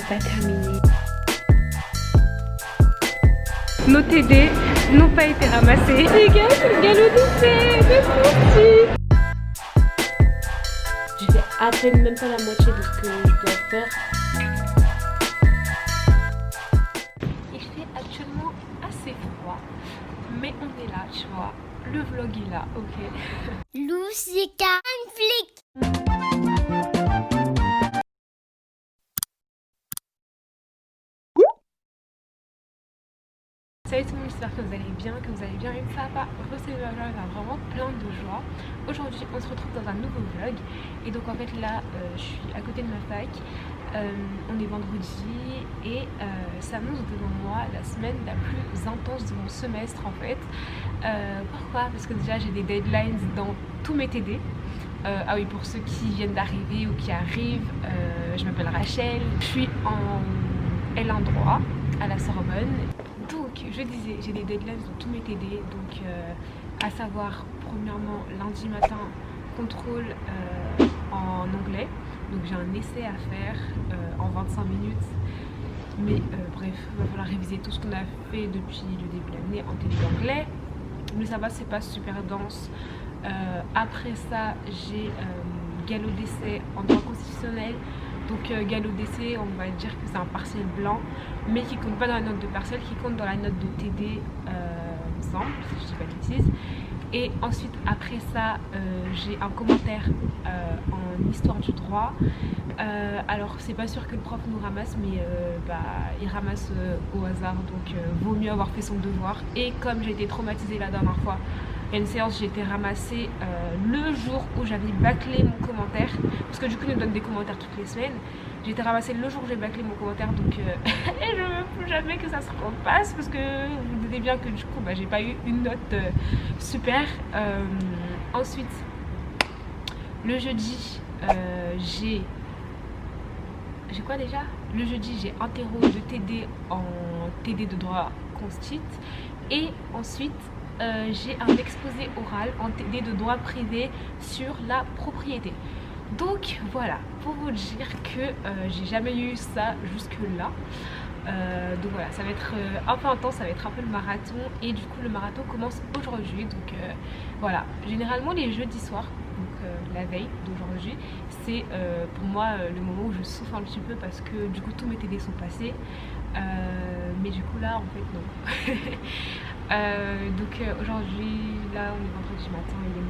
pas terminé. Nos TD n'ont pas été ramassés. Les gars, c'est le galop d'essai, c'est sorti. Je fais à peine même pas la moitié de ce que je dois faire. Il fait actuellement assez froid, mais on est là, tu vois. Le vlog est là, ok. Lousica, un flic. Salut tout le monde, j'espère que vous allez bien, et ça va vraiment plein de joie. Aujourd'hui on se retrouve dans un nouveau vlog et donc en fait là je suis à côté de ma fac, on est vendredi et s'annonce devant moi la semaine la plus intense de mon semestre en fait. Pourquoi? Parce que déjà j'ai des deadlines dans tous mes TD. Ah oui, pour ceux qui viennent d'arriver ou qui arrivent, je m'appelle Rachel, je suis en L1 droit à la Sorbonne. Donc je disais, j'ai des deadlines dans tous mes TD, donc à savoir premièrement lundi matin contrôle en anglais, donc j'ai un essai à faire en 25 minutes, mais bref, il va falloir réviser tout ce qu'on a fait depuis le début de l'année en TD d'anglais, mais ça va, c'est pas super dense. Après ça j'ai galop d'essai en droit constitutionnel. Donc galop d'essai, on va dire que c'est un partiel blanc, mais qui compte pas dans la note de partiel, qui compte dans la note de TD, il me semble, si je dis pas de bêtises. Et ensuite, après ça, j'ai un commentaire en histoire du droit. Alors, c'est pas sûr que le prof nous ramasse, mais il ramasse au hasard, donc vaut mieux avoir fait son devoir. Et comme j'ai été traumatisée la dernière fois, il y a une séance, j'ai été ramassée le jour où j'avais bâclé mon commentaire, parce que du coup ils nous donnent des commentaires toutes les semaines. J'ai été ramassée le jour où j'ai bâclé mon commentaire, donc et je veux plus jamais que ça se repasse, parce que vous vous doutez bien que du coup j'ai pas eu une note super. Ensuite, le jeudi, j'ai quoi déjà? Le jeudi j'ai interro de TD en TD de droit constit, et ensuite j'ai un exposé oral en TD de droit privé sur la propriété. Donc voilà, pour vous dire que j'ai jamais eu ça jusque là. Donc voilà, ça va être un peu intense, ça va être un peu le marathon, et du coup le marathon commence aujourd'hui. Donc voilà, généralement les jeudis soirs, donc la veille d'aujourd'hui, c'est pour moi le moment où je souffre un petit peu, parce que du coup tous mes TD sont passés, mais du coup là en fait non. Donc aujourd'hui, là on est vendredi matin, il est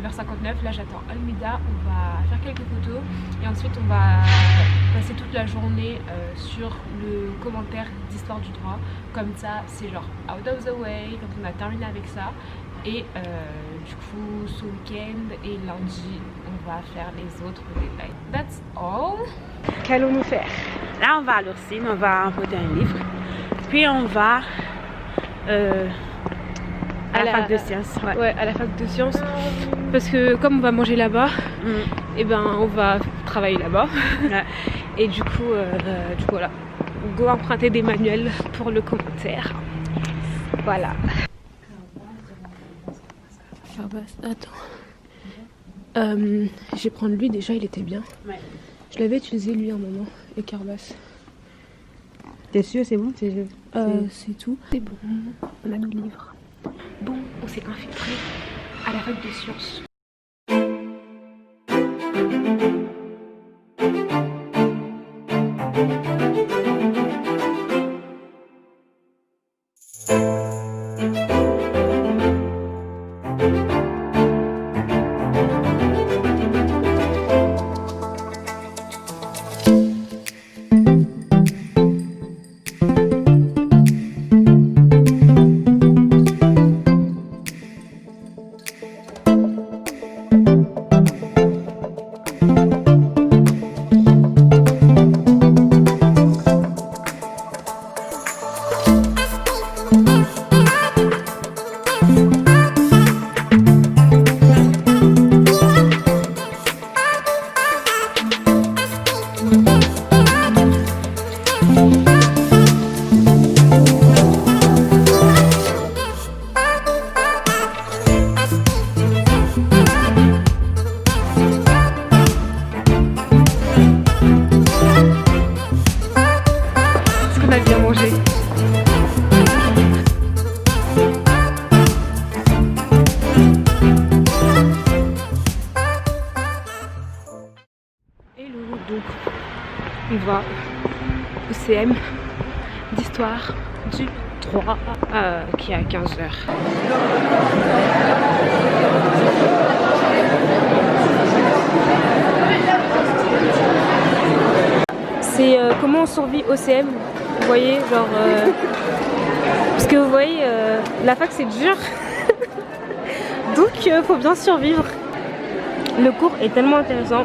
9h59, là j'attends Almida, on va faire quelques photos et ensuite on va passer toute la journée sur le commentaire d'histoire du droit, comme ça c'est genre out of the way, quand on a terminé avec ça. Et du coup ce week-end et lundi on va faire les autres détails. That's all. Qu'allons-nous faire? Là on va à l'Ursine, on va emporter un livre, puis on va à la fac de sciences. Ouais, à la fac de sciences, parce que comme on va manger là-bas, et ben on va travailler là-bas. Ouais. Et du coup voilà, on doit emprunter des manuels pour le commentaire. Voilà. Attends, je vais prendre lui, déjà il était bien. Ouais. Je l'avais utilisé lui un moment, et Carbas. T'es sûr, c'est bon? C'est tout. C'est bon, on a nos livres. Bon, on s'est infiltré à la fac de sciences. droit, ECM d'histoire du droit qui est à 15h. C'est comment on survit OCM, vous voyez, genre parce que vous voyez la fac c'est dur donc faut bien survivre. Le cours est tellement intéressant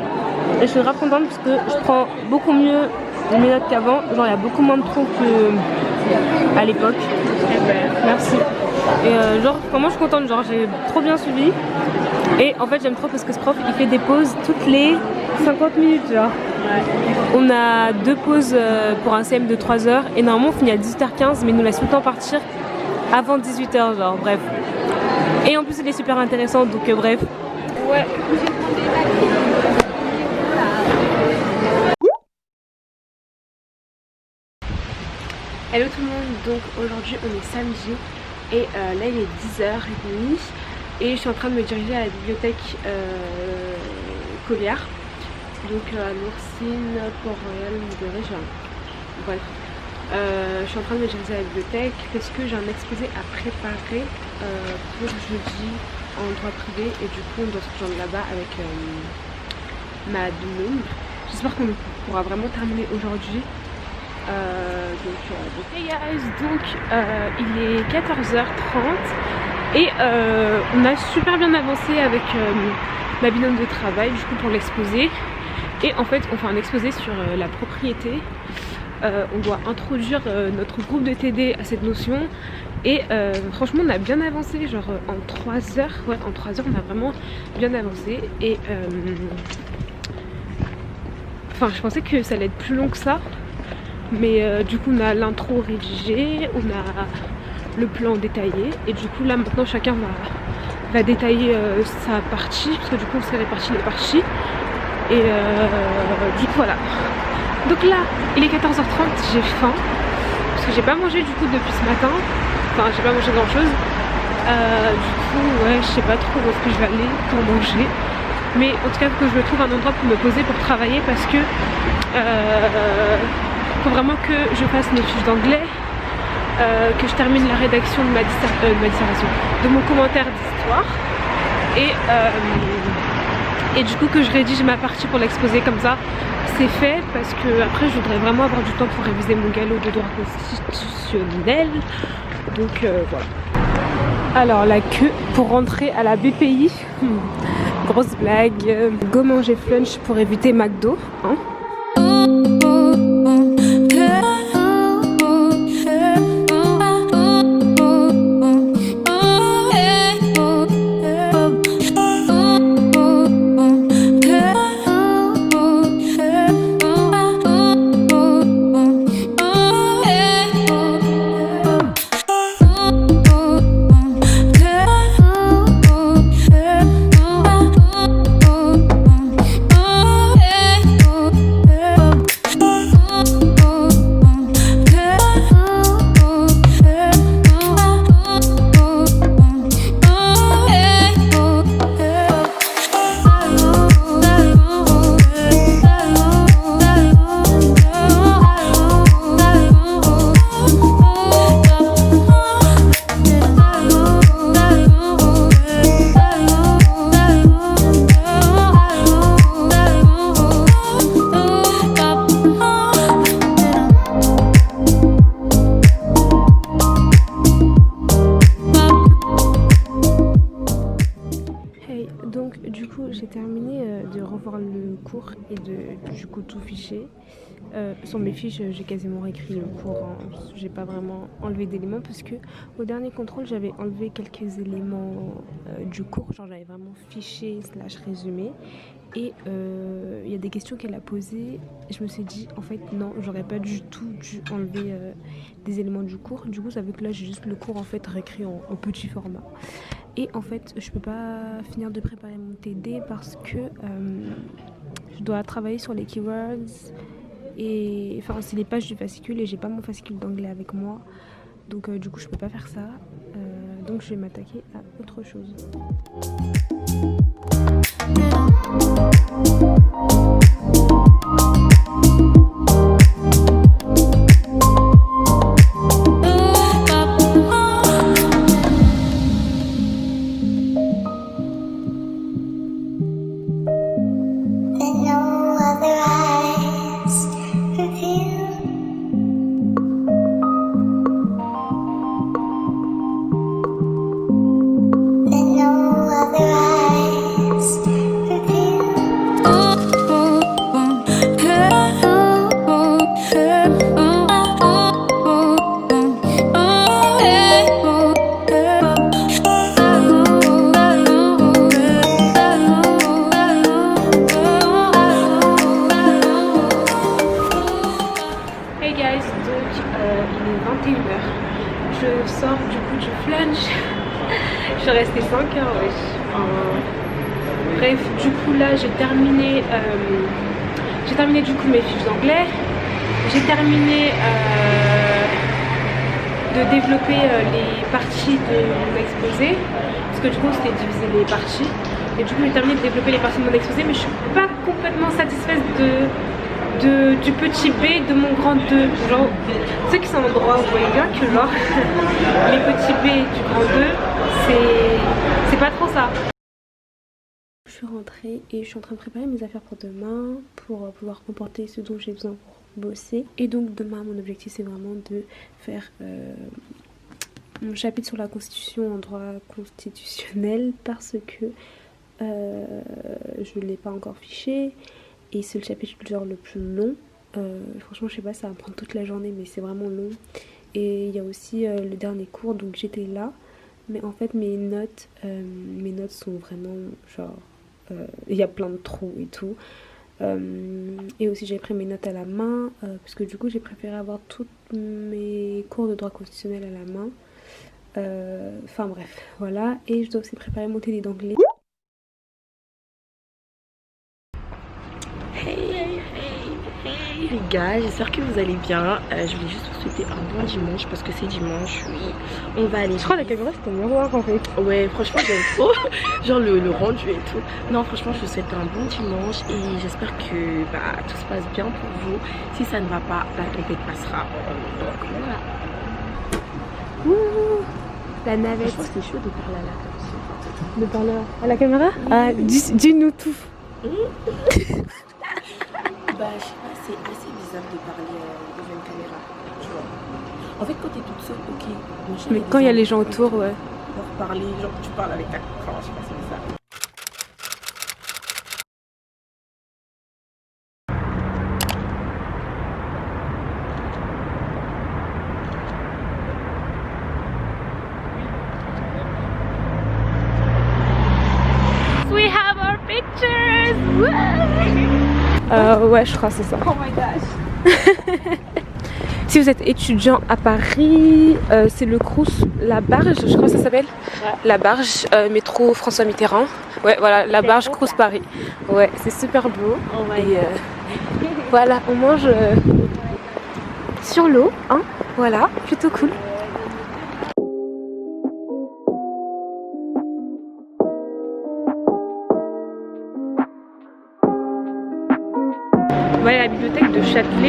et je suis grave contente parce que je prends beaucoup mieux mes notes qu'avant, genre il y a beaucoup moins de trous qu'à l'époque. Merci. Et genre vraiment je suis contente, genre j'ai trop bien suivi et en fait j'aime trop parce que ce prof il fait des pauses toutes les 50 minutes genre. Ouais. On a 2 pauses pour un CM de 3 heures et normalement on finit à 18h15 mais il nous laisse tout le temps partir avant 18h genre bref. Et en plus il est super intéressant donc bref. Ouais. Hello tout le monde, donc aujourd'hui on est samedi et là il est 10h30 et je suis en train de me diriger à la bibliothèque Colliard. Donc à Noursine, Port-Royal, Libéré, bref. Je suis en train de me diriger à la bibliothèque parce que j'ai un exposé à préparer pour jeudi en droit privé et du coup on doit se rejoindre là-bas avec ma binôme. J'espère qu'on pourra vraiment terminer aujourd'hui. Hey guys, donc il est 14h30 et on a super bien avancé avec ma binôme de travail du coup pour l'exposé. Et en fait on fait un exposé sur la propriété. On doit introduire notre groupe de TD à cette notion et franchement on a bien avancé, genre en 3 heures, ouais en 3 heures on a vraiment bien avancé et enfin je pensais que ça allait être plus long que ça mais du coup on a l'intro rédigée, on a le plan détaillé et du coup là maintenant chacun va détailler sa partie parce que du coup on s'est réparti les parties et du coup voilà. Donc là, il est 14h30, j'ai faim parce que j'ai pas mangé du coup depuis ce matin. Enfin, j'ai pas mangé grand chose. Du coup, ouais, je sais pas trop où est-ce que je vais aller pour manger. Mais en tout cas, il faut que je me trouve un endroit pour me poser pour travailler parce que faut vraiment que je fasse mes fiches d'anglais, que je termine la rédaction de ma dissertation, de mon commentaire d'histoire et du coup que je rédige ma partie pour l'exposer comme ça. C'est fait parce que après je voudrais vraiment avoir du temps pour réviser mon galop de droit constitutionnel. Donc voilà. Alors la queue pour rentrer à la BPI. Grosse blague. Go manger flunch pour éviter McDo. Hein. J'ai terminé de revoir le cours et de du coup tout ficher. Sur mes fiches j'ai quasiment réécrit le cours, hein. J'ai pas vraiment enlevé d'éléments parce que au dernier contrôle j'avais enlevé quelques éléments du cours, genre j'avais vraiment fiché / résumé et il y a des questions qu'elle a posées et je me suis dit en fait non, j'aurais pas du tout dû enlever des éléments du cours. Du coup ça veut que là j'ai juste le cours en fait réécrit en petit format. Et en fait, je peux pas finir de préparer mon TD parce que je dois travailler sur les keywords et enfin c'est les pages du fascicule et j'ai pas mon fascicule d'anglais avec moi. Donc du coup, je peux pas faire ça. Donc je vais m'attaquer à autre chose. encore du coup du flunch. Je suis restée 5 heures, wesh. Bref, du coup là j'ai terminé du coup mes fiches d'anglais. J'ai terminé de développer les parties de mon exposé. Parce que du coup c'était divisé les parties. Et du coup j'ai terminé de développer les parties de mon exposé. Mais je suis pas complètement satisfaite du petit B de mon grand 2. Genre, ceux qui sont en droit, vous voyez bien que genre les petits B du grand 2, c'est pas trop ça. Je suis rentrée et je suis en train de préparer mes affaires pour demain pour pouvoir comporter ce dont j'ai besoin pour bosser. Et donc demain mon objectif c'est vraiment de faire mon chapitre sur la constitution en droit constitutionnel parce que je ne l'ai pas encore fiché et c'est le chapitre genre le plus long. Franchement je sais pas, ça va me prendre toute la journée mais c'est vraiment long. Et il y a aussi le dernier cours donc j'étais là. Mais en fait mes notes sont vraiment genre il y a plein de trous et tout. Et aussi j'ai pris mes notes à la main parce que du coup j'ai préféré avoir tous mes cours de droit constitutionnel à la main. Enfin bref, voilà. Et je dois aussi préparer mon télé d'anglais. Les gars, j'espère que vous allez bien. Je voulais juste vous souhaiter un bon dimanche parce que c'est dimanche, oui. On va aller. Je crois que la caméra c'est ton miroir en fait. Ouais, franchement j'aime trop. Genre le rendu et tout. Non, franchement je vous souhaite un bon dimanche et j'espère que tout se passe bien pour vous. Si ça ne va pas, la tempête passera. Donc voilà. Ouh, la navette. Je pense que c'est chaud de parler à la caméra. De parler à la caméra. Ah, dis-nous tout. Je sais pas, c'est assez bizarre de parler devant une caméra, tu vois. En fait, quand t'es toute seule, ok. Mais quand il y a les gens autour, ouais. Pour parler, genre tu parles avec ta... Enfin, je sais pas, c'est bizarre. We have our pictures. Ouais, je crois que c'est ça. Oh my gosh. Si vous êtes étudiant à Paris, c'est le Crous, la Barge, je crois que ça s'appelle. Ouais. La Barge, métro François Mitterrand. Ouais, voilà, la Barge Crous Paris. Ouais, c'est super beau. Oh et voilà, on mange sur l'eau, hein. Voilà, plutôt cool. On va aller à la bibliothèque de Châtelet.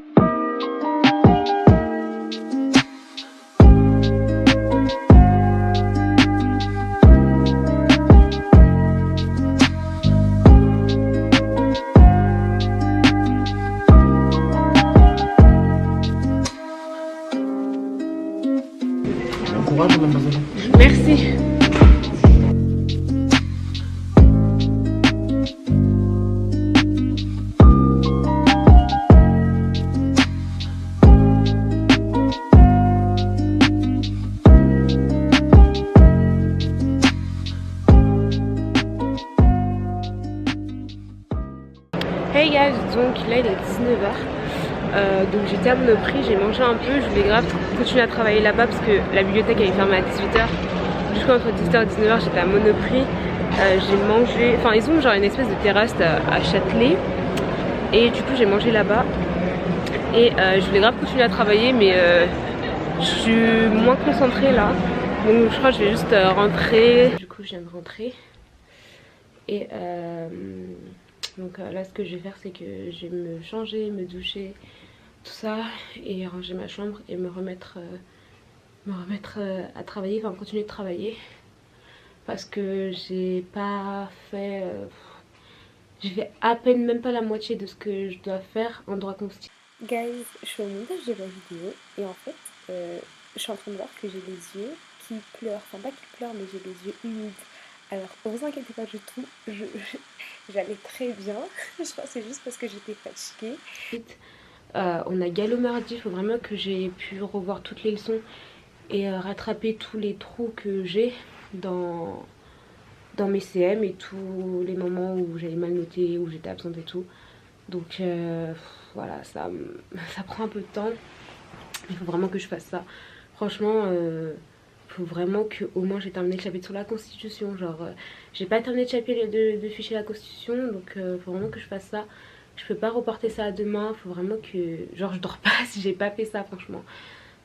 Bon courage, mademoiselle. Merci. Hey guys, donc là il est 19h, donc j'étais à Monoprix, j'ai mangé un peu, je voulais grave continuer à travailler là-bas parce que la bibliothèque elle est fermée à 18h. Du coup entre 18h et 19h j'étais à Monoprix, j'ai mangé, enfin ils ont genre une espèce de terrasse à Châtelet et du coup j'ai mangé là-bas et je voulais grave continuer à travailler mais je suis moins concentrée là, donc je crois que je vais juste rentrer. Du coup je viens de rentrer et donc là ce que je vais faire c'est que je vais me changer, me doucher, tout ça et ranger ma chambre et me remettre à travailler, enfin continuer de travailler parce que j'ai pas fait, j'ai fait à peine même pas la moitié de ce que je dois faire en droit constitutionnel. Guys, je suis au montage de la vidéo et en fait je suis en train de voir que j'ai les yeux qui pleurent, enfin pas qui pleurent mais j'ai les yeux humides. Alors, ne vous inquiétez pas du tout, j'allais très bien, je crois que c'est juste parce que j'étais fatiguée. On a galop mardi, il faut vraiment que j'ai pu revoir toutes les leçons et rattraper tous les trous que j'ai dans mes CM et tous les moments où j'avais mal noté, où j'étais absente et tout. Donc voilà, ça prend un peu de temps, il faut vraiment que je fasse ça. Franchement... faut vraiment que au moins j'ai terminé le chapitre sur la constitution. Genre j'ai pas terminé de ficher la constitution, donc faut vraiment que je fasse ça. Je peux pas reporter ça à demain, faut vraiment que genre je dors pas si j'ai pas fait ça franchement.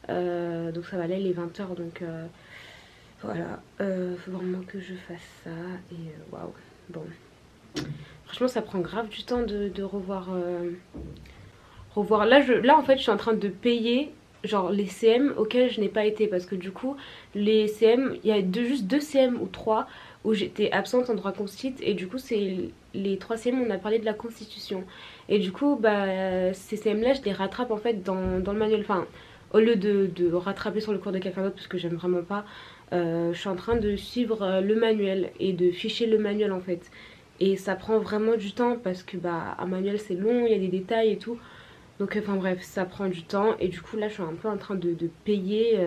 Donc ça va aller les 20h, donc voilà, faut vraiment que je fasse ça. Et waouh, bon, franchement ça prend grave du temps de revoir là en fait je suis en train de payer genre les CM auxquels je n'ai pas été, parce que du coup les CM, il y a juste 2 CM ou 3 où j'étais absente en droit constit, et du coup c'est les 3 CM on a parlé de la constitution, et du coup bah ces CM là je les rattrape en fait dans le manuel, enfin au lieu de rattraper sur le cours de quelqu'un d'autre parce que j'aime vraiment pas, je suis en train de suivre le manuel et de ficher le manuel en fait, et ça prend vraiment du temps parce que bah un manuel c'est long, il y a des détails et tout. Donc enfin bref, ça prend du temps, et du coup là je suis un peu en train de payer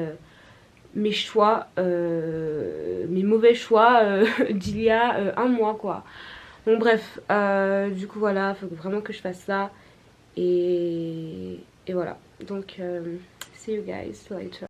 mes choix, mes mauvais choix d'il y a un mois quoi. Donc bref, du coup voilà, faut vraiment que je fasse ça, et voilà. Donc see you guys later.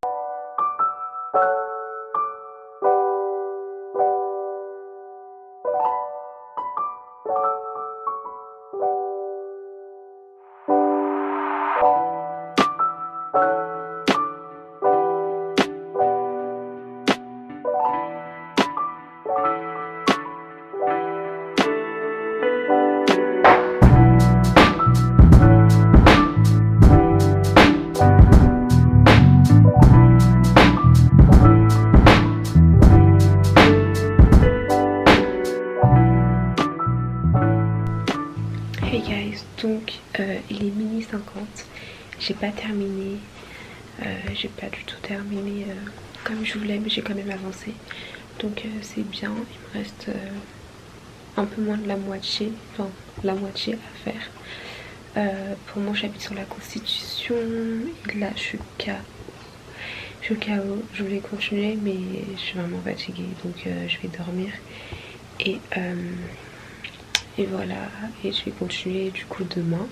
Hey guys, donc il est minuit 50, j'ai pas terminé, j'ai pas du tout terminé comme je voulais, mais j'ai quand même avancé, donc c'est bien. Il me reste un peu moins de la moitié, enfin la moitié à faire pour mon chapitre sur la constitution. Et là je suis KO, je voulais continuer mais je suis vraiment fatiguée, donc je vais dormir, et voilà, et je vais continuer du coup demain.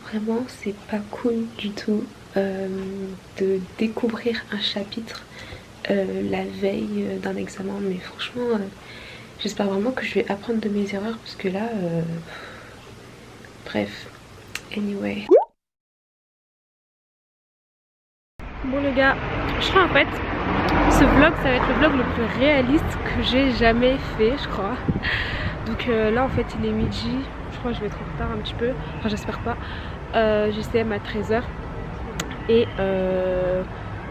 Vraiment c'est pas cool du tout de découvrir un chapitre la veille d'un examen, mais franchement j'espère vraiment que je vais apprendre de mes erreurs, parce que là bref, anyway. Bon les gars, je crois en fait ce vlog ça va être le vlog le plus réaliste que j'ai jamais fait, je crois. Donc là en fait il est midi, je crois que je vais être en retard un petit peu, enfin j'espère pas. J'ai CM à 13h, et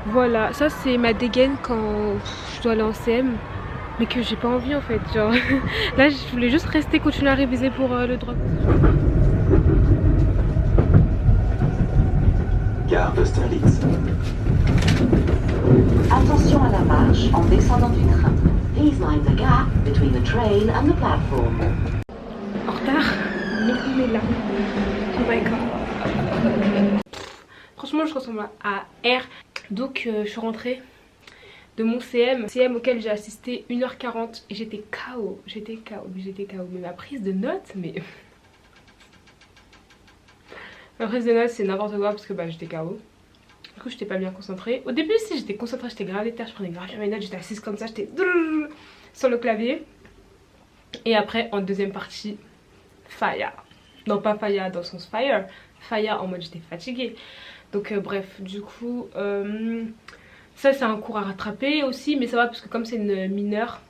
voilà, ça c'est ma dégaine quand je dois aller en CM, mais que j'ai pas envie en fait, genre là je voulais juste rester, continuer à réviser pour le droit. Gare d'Austerlitz. Attention à la marche en descendant du train. Please mind the gap between the train and the platform. En retard, mais là. Oh my god. Franchement je ressemble à R. Donc je suis rentrée de mon CM auquel j'ai assisté 1h40 et j'étais KO. Mais ma prise de notes, mais... Ma prise de notes c'est n'importe quoi, parce que bah j'étais KO. Du coup j'étais pas bien concentrée. Au début si j'étais concentrée, j'étais grave déter, je prenais grave bien mes notes, j'étais assise comme ça, j'étais sur le clavier. Et après en deuxième partie, fire. Non pas fire dans le sens fire, fire en mode j'étais fatiguée. Donc bref, du coup ça c'est un cours à rattraper aussi, mais ça va parce que comme c'est une mineure,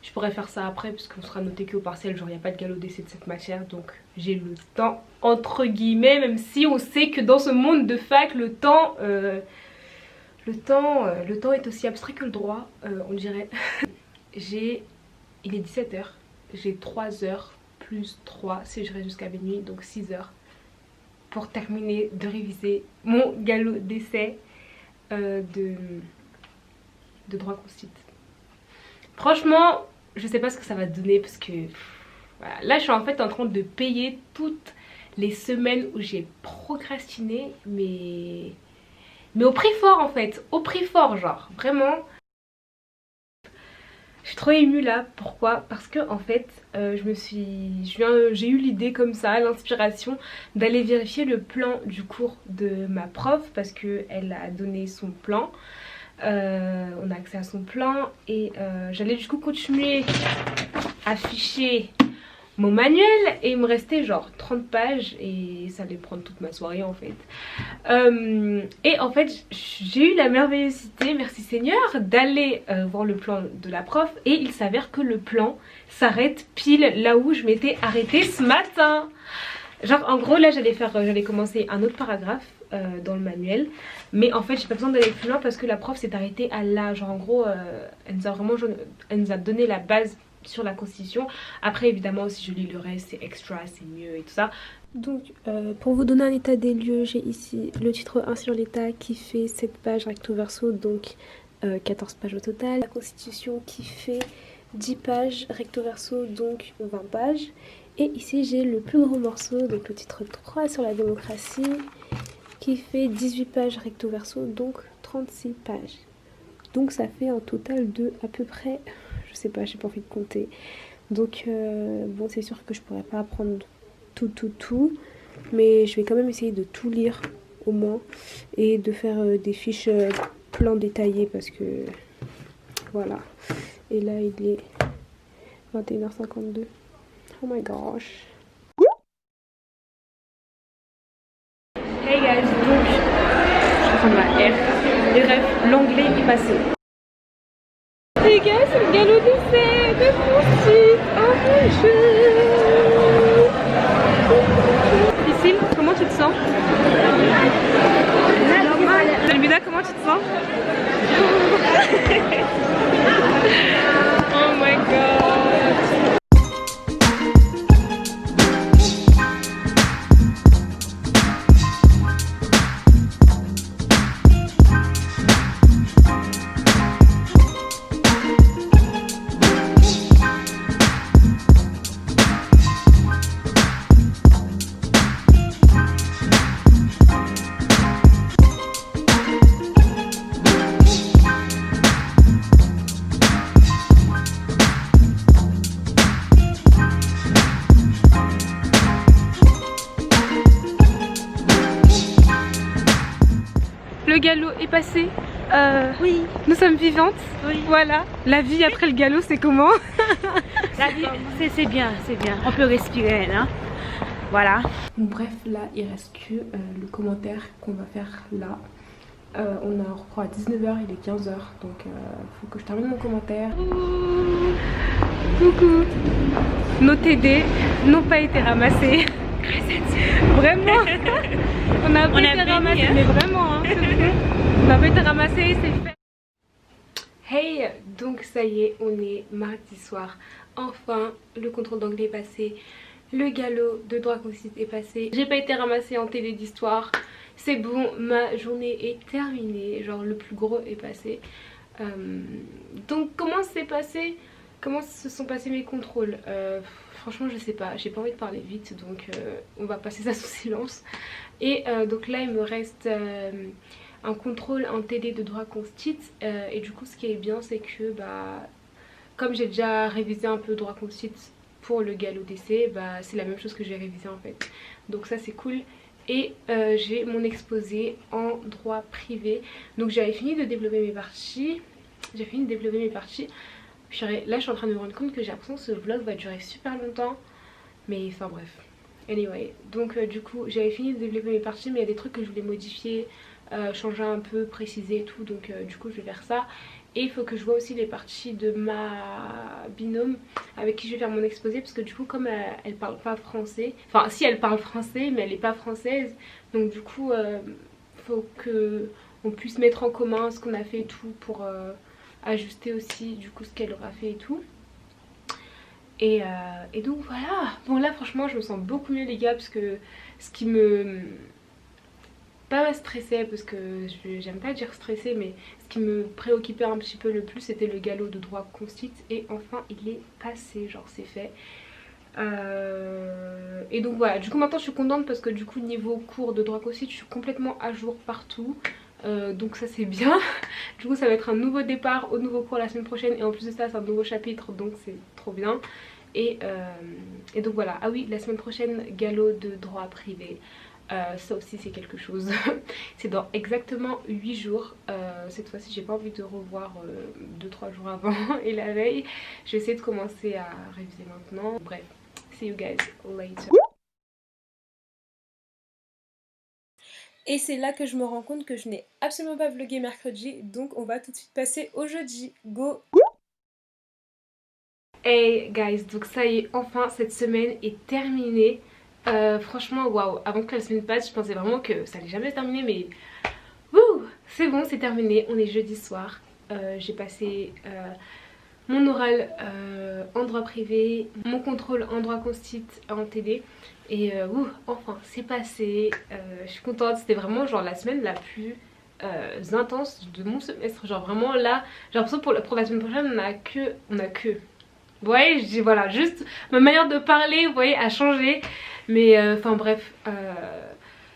je pourrais faire ça après parce qu'on sera noté que au partiel, genre il n'y a pas de galop d'essai de cette matière, donc j'ai le temps entre guillemets, même si on sait que dans ce monde de fac le temps est aussi abstrait que le droit, on dirait. Il est 17h, j'ai 3 heures plus 3 si je reste jusqu'à minuit, donc 6 heures pour terminer de réviser mon galop d'essai de droit constit. Franchement je sais pas ce que ça va donner, parce que voilà. Là je suis en fait en train de payer toutes les semaines où j'ai procrastiné, mais au prix fort en fait, au prix fort, genre vraiment. Je suis trop émue là, pourquoi? Parce que en fait j'ai eu l'idée comme ça, l'inspiration d'aller vérifier le plan du cours de ma prof, parce que elle a donné son plan on a accès à son plan et j'allais du coup continuer à afficher mon manuel et il me restait genre 30 pages et ça allait prendre toute ma soirée en fait. Et en fait j'ai eu la merveilleuse idée, merci Seigneur, d'aller voir le plan de la prof et il s'avère que le plan s'arrête pile là où je m'étais arrêtée ce matin. Genre en gros là j'allais commencer un autre paragraphe dans le manuel, mais en fait j'ai pas besoin d'aller plus loin parce que la prof s'est arrêtée à là, genre en gros elle nous a donné la base sur la constitution. Après évidemment si je lis le reste c'est extra, c'est mieux et tout ça. Donc pour vous donner un état des lieux, j'ai ici le titre 1 sur l'état qui fait 7 pages recto verso, donc 14 pages au total. La constitution qui fait 10 pages recto verso, donc 20 pages. Et ici j'ai le plus gros morceau, donc le titre 3 sur la démocratie qui fait 18 pages recto verso, donc 36 pages. Donc ça fait un total de à peu près, je sais pas, j'ai pas envie de compter. Donc bon, c'est sûr que je pourrais pas apprendre tout, mais je vais quand même essayer de tout lire au moins et de faire des fiches plans détaillés parce que voilà. Et là il est 21h52. Oh my gosh. Hey guys, donc je suis en train de ma F. Les rêves, l'anglais est passé. Hey guys, c'est le galop d'essai de Constite. Oh mon dieu. Priscille, comment tu te sens? Almina, comment tu te sens? Oh my god. Le galop est passé. Oui. Nous sommes vivantes. Oui. Voilà. La vie après le galop, c'est comment? La vie, c'est bien, c'est bien. On peut respirer, hein. Voilà. Bon, bref, là, il reste que le commentaire qu'on va faire là. On a recours à 19h, il est 15h, donc faut que je termine mon commentaire. Coucou. Nos TD n'ont pas été ramassés. Vraiment. On n'a pas été ramassés, mais vraiment, hein, on n'a pas été ramassés, c'est fait. Hey, donc ça y est, on est mardi soir. Enfin, le contrôle d'anglais est passé. Le galop de droit constitue est passé. J'ai pas été ramassée en télé d'histoire. C'est bon, ma journée est terminée. Genre le plus gros est passé. Donc comment c'est passé? Comment se sont passés mes contrôles? Franchement je sais pas, j'ai pas envie de parler vite, donc on va passer ça sous silence. Et donc là il me reste un contrôle en TD de droit constit. Et du coup ce qui est bien c'est que comme j'ai déjà révisé un peu droit constit pour le galop d'essai, c'est la même chose que j'ai révisé en fait. Donc ça c'est cool. Et j'ai mon exposé en droit privé. Donc j'avais fini de développer mes parties. Là je suis en train de me rendre compte que j'ai l'impression que ce vlog va durer super longtemps. Mais enfin bref. Anyway, donc du coup j'avais fini de développer mes parties, mais il y a des trucs que je voulais modifier, changer un peu, préciser et tout. Donc du coup je vais faire ça. Et il faut que je vois aussi les parties de ma binôme avec qui je vais faire mon exposé. Parce que du coup comme elle parle pas français, enfin si elle parle français mais elle est pas française. Donc du coup faut que on puisse mettre en commun ce qu'on a fait et tout pour ajuster aussi du coup ce qu'elle aura fait et tout. Et donc voilà. Bon là franchement je me sens beaucoup mieux les gars, parce que ce qui me... pas stressait, parce que j'aime pas dire stressé, mais ce qui me préoccupait un petit peu le plus c'était le galop de droit constit. Et enfin il est passé, genre c'est fait. Et donc voilà, du coup maintenant je suis contente parce que du coup niveau cours de droit constit je suis complètement à jour partout. Donc ça c'est bien. Du coup ça va être un nouveau départ au nouveau cours la semaine prochaine, et en plus de ça c'est un nouveau chapitre, donc c'est trop bien. Et donc voilà. Ah oui, la semaine prochaine galop de droit privé. Ça aussi c'est quelque chose. C'est dans exactement 8 jours. Cette fois-ci j'ai pas envie de revoir 2-3 jours avant et la veille. Je vais essayer de commencer à réviser maintenant. Bref, see you guys later. Et c'est là que je me rends compte que je n'ai absolument pas vlogué mercredi. Donc on va tout de suite passer au jeudi. Go! Hey guys, donc ça y est, enfin cette semaine est terminée. Franchement waouh, avant que la semaine passe je pensais vraiment que ça allait jamais se terminer, mais c'est bon, c'est terminé. On est jeudi soir. J'ai passé mon oral en droit privé, mon contrôle en droit constit en TD, et enfin c'est passé. Je suis contente, c'était vraiment genre la semaine la plus intense de mon semestre. Genre vraiment là j'ai l'impression pour la semaine prochaine on a que vous voyez, je dis voilà, juste ma manière de parler, vous voyez, a changé. Mais enfin bref,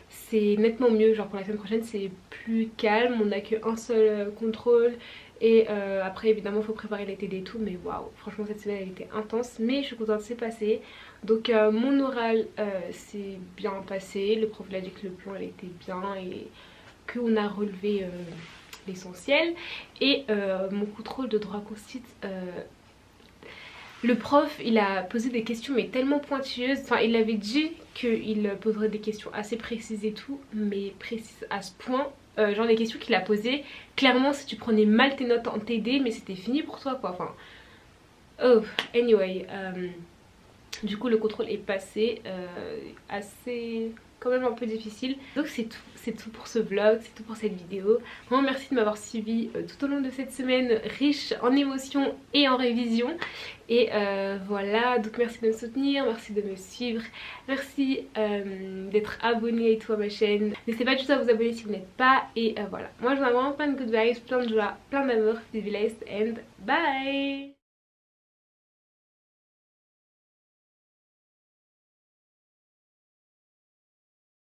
c'est nettement mieux. Genre pour la semaine prochaine c'est plus calme, on n'a qu'un seul contrôle. Et après évidemment il faut préparer les TD et tout. Mais waouh, franchement cette semaine elle était intense. Mais je suis contente, c'est passé. Donc mon oral s'est bien passé. Le prof il a dit que le plan elle était bien et qu'on a relevé l'essentiel. Et mon contrôle de droit constit, le prof il a posé des questions mais tellement pointilleuses. Enfin il avait dit qu'il poserait des questions assez précises et tout, mais précises à ce point. Genre les questions qu'il a posées, clairement si tu prenais mal tes notes en TD, mais c'était fini pour toi quoi. Enfin anyway, du coup le contrôle est passé, assez quand même un peu difficile. Donc c'est tout pour ce vlog, c'est tout pour cette vidéo. Vraiment merci de m'avoir suivi tout au long de cette semaine riche en émotions et en révision. Et voilà, donc merci de me soutenir, merci de me suivre, merci d'être abonné et tout à ma chaîne. N'hésitez pas du tout à vous abonner si vous n'êtes pas. Et voilà, moi je vous envoie vraiment plein de good vibes, plein de joie, plein d'amour, be blessed and bye.